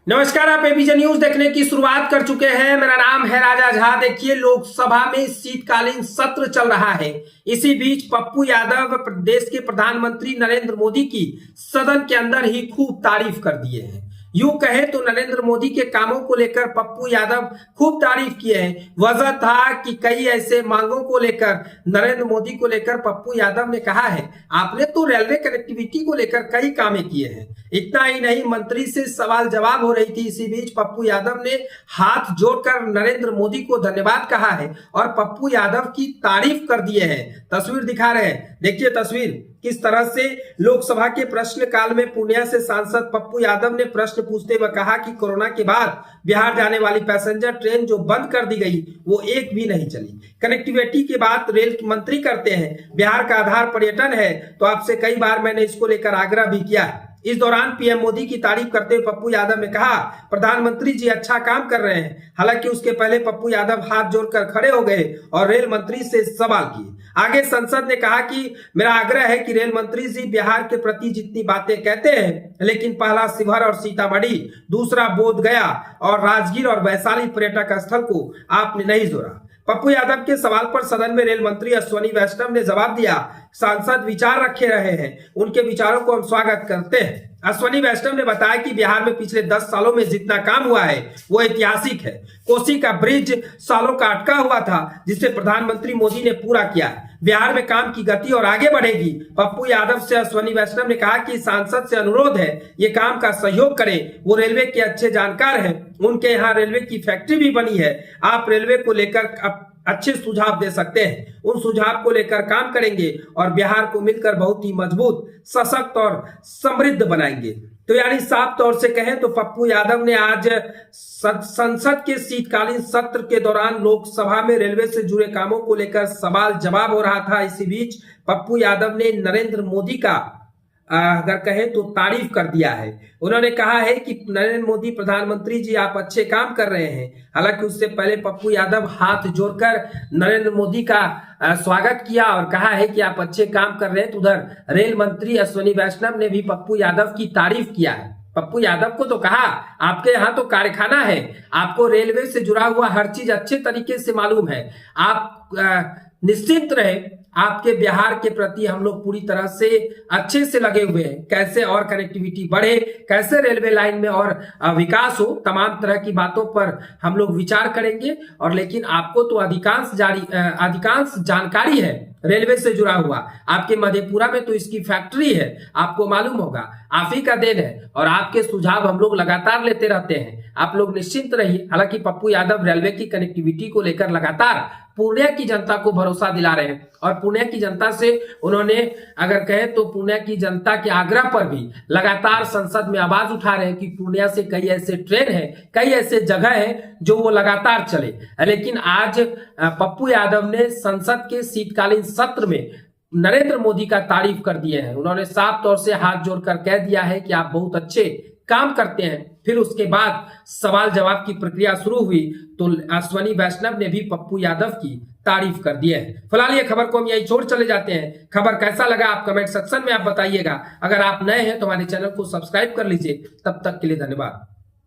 नमस्कार, आप ABJ news देखने की शुरुआत कर चुके हैं। मेरा नाम है राजा झा। देखिए, लोकसभा में शीतकालीन सत्र चल रहा है। इसी बीच पप्पू यादव देश के प्रधानमंत्री नरेंद्र मोदी की सदन के अंदर ही खूब तारीफ कर दिए हैं। यूं कहे तो नरेंद्र मोदी के कामों को लेकर पप्पू यादव खूब तारीफ किए हैं। वजह था कि कई ऐसे मांगों को लेकर नरेंद्र मोदी को लेकर पप्पू यादव ने कहा है, आपने तो रेलवे कनेक्टिविटी को लेकर कई कामें किए हैं। इतना ही नहीं, मंत्री से सवाल जवाब हो रही थी। इसी बीच पप्पू यादव ने हाथ जोड़कर नरेंद्र मोदी को धन्यवाद कहा है और पप्पू यादव की तारीफ कर दिए हैं। तस्वीर दिखा रहे हैं, देखिए तस्वीर किस तरह से लोकसभा के प्रश्नकाल में पूर्णिया से सांसद पप्पू यादव ने प्रश्न पूछते हुए कहा कि कोरोना के बाद बिहार जाने वाली पैसेंजर ट्रेन जो बंद कर दी गई वो एक भी नहीं चली। कनेक्टिविटी की बात रेल मंत्री करते हैं, बिहार का आधार पर्यटन है, तो आपसे कई बार मैंने इसको लेकर आग्रह भी किया है। इस दौरान पीएम मोदी की तारीफ करते हुए पप्पू यादव ने कहा, प्रधानमंत्री जी अच्छा काम कर रहे हैं। हालांकि उसके पहले पप्पू यादव हाथ जोड़कर खड़े हो गए और रेल मंत्री से सवाल किए। आगे सांसद ने कहा कि मेरा आग्रह है कि रेल मंत्री जी बिहार के प्रति जितनी बातें कहते हैं, लेकिन पहला शिवहर और सीतामढ़ी, दूसरा बोध गया और राजगीर और वैशाली पर्यटक स्थल को आपने नहीं जोड़ा। पप्पू यादव के सवाल पर सदन में रेल मंत्री अश्विनी वैष्णव ने जवाब दिया, सांसद विचार रखे रहे हैं, उनके विचारों को हम स्वागत करते हैं। अश्विनी वैष्णव ने बताया कि बिहार में पिछले 10 सालों में जितना काम हुआ है वो ऐतिहासिक है। कोसी का ब्रिज सालों का अटका हुआ था, जिसे प्रधानमंत्री मोदी ने पूरा किया है। बिहार में काम की गति और आगे बढ़ेगी। पप्पू यादव से अश्विनी वैष्णव ने कहा कि सांसद से अनुरोध है ये काम का सहयोग करें। वो रेलवे के अच्छे जानकार हैं, उनके यहाँ रेलवे की फैक्ट्री भी बनी है। आप रेलवे को लेकर अच्छे सुझाव दे सकते हैं, उन सुझाव को लेकर काम करेंगे और बिहार को मिलकर बहुत ही मजबूत, सशक्त और समृद्ध बनाएंगे। तो यानी साफ तौर से कहें तो पप्पू यादव ने आज संसद के शीतकालीन सत्र के दौरान लोकसभा में रेलवे से जुड़े कामों को लेकर सवाल जवाब हो रहा था। इसी बीच पप्पू यादव ने नरेंद्र मोदी का अगर कहें तो तारीफ कर दिया है। उन्होंने कहा है कि नरेंद्र मोदी प्रधानमंत्री जी आप अच्छे काम कर रहे हैं। हालांकि उससे पहले पप्पू यादव हाथ जोड़कर नरेंद्र मोदी का स्वागत किया और कहा है कि आप अच्छे काम कर रहे हैं। तो उधर रेल मंत्री अश्विनी वैष्णव ने भी पप्पू यादव की तारीफ किया है। पप्पू यादव को तो कहा, आपके यहाँ तो कारखाना है, आपको रेलवे से जुड़ा हुआ हर चीज अच्छे तरीके से मालूम है। आप निश्चिंत रहे, आपके बिहार के प्रति हम लोग पूरी तरह से अच्छे से लगे हुए हैं। कैसे और कनेक्टिविटी बढ़े, कैसे रेलवे लाइन में और विकास हो, तमाम तरह की बातों पर हम लोग विचार करेंगे। और लेकिन आपको तो अधिकांश जानकारी है रेलवे से जुड़ा हुआ। आपके मधेपुरा में तो इसकी फैक्ट्री है, आपको मालूम होगा, आप ही का देन है और आपके सुझाव हम लोग लगातार लेते रहते हैं। आप लोग निश्चिंत रहिए। हालांकि पप्पू यादव रेलवे की कनेक्टिविटी को लेकर लगातार पूर्णिया की जनता को भरोसा दिला रहे हैं और पूर्णिया की जनता से उन्होंने अगर कहें तो पूर्णिया की जनता के आग्रह पर भी लगातार संसद में आवाज उठा रहे हैं कि पूर्णिया से कई ऐसे ट्रेन हैं, कई ऐसे जगह हैं जो वो लगातार चले। लेकिन आज पप्पू यादव ने संसद के शीतकालीन सत्र में नरेंद्र मोदी का तारीफ कर दिए हैं। उन्होंने साफ तौर से हाथ जोड़कर कह दिया है कि आप बहुत अच्छे काम करते हैं। फिर उसके बाद सवाल जवाब की प्रक्रिया शुरू हुई तो अश्विनी वैष्णव ने भी पप्पू यादव की तारीफ कर दी है। फिलहाल ये खबर को हम यही छोड़ चले जाते हैं। खबर कैसा लगा आप कमेंट सेक्शन में आप बताइएगा। अगर आप नए हैं तो हमारे चैनल को सब्सक्राइब कर लीजिए। तब तक के लिए धन्यवाद।